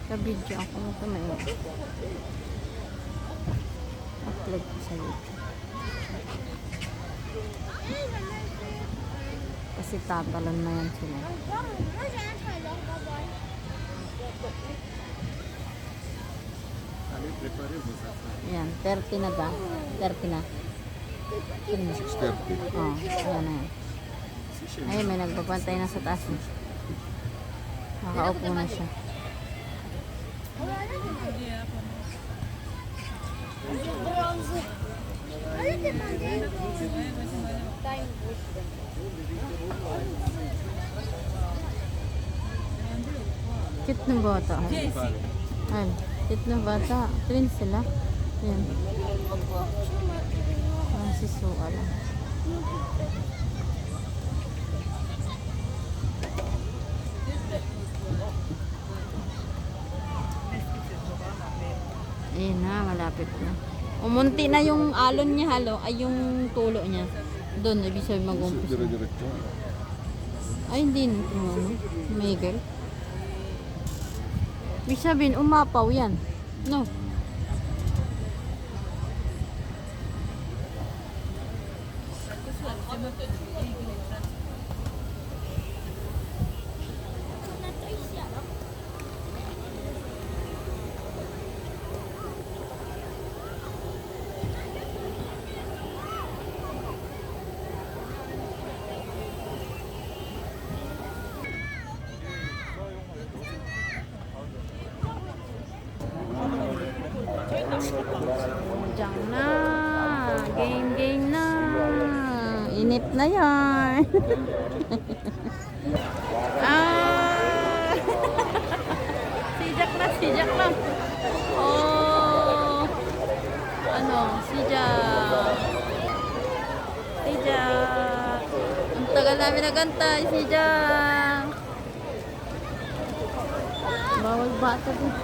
Kabidyo ako ito may upload ko sa YouTube. Kasi tatalon na yan sila. Yan, 30 na ba? 30 na. 6:30. Oh, yan na yan. Ay, may nagbabantay na sa taas. Nakaupo na siya. Cute ng bata. Ay, cute ng bata. Twins sila. Yan. Ang sisuwa lang. Ayan na, malapit na. Umunti na yung alon niya, halo. Ay, yung tulo niya. Doon, ibig sabihin mag-umpisa. Dire-diretso. Ay, hindi na. Ano? Miguel. Ibig sabihin, umapaw yan. No. Diyan na. Game na. Inip na yan. Ah! Sijak na. Oh. Ano? Sijak. Ang tagal namin nagantay. Sijak. Bawal bata din.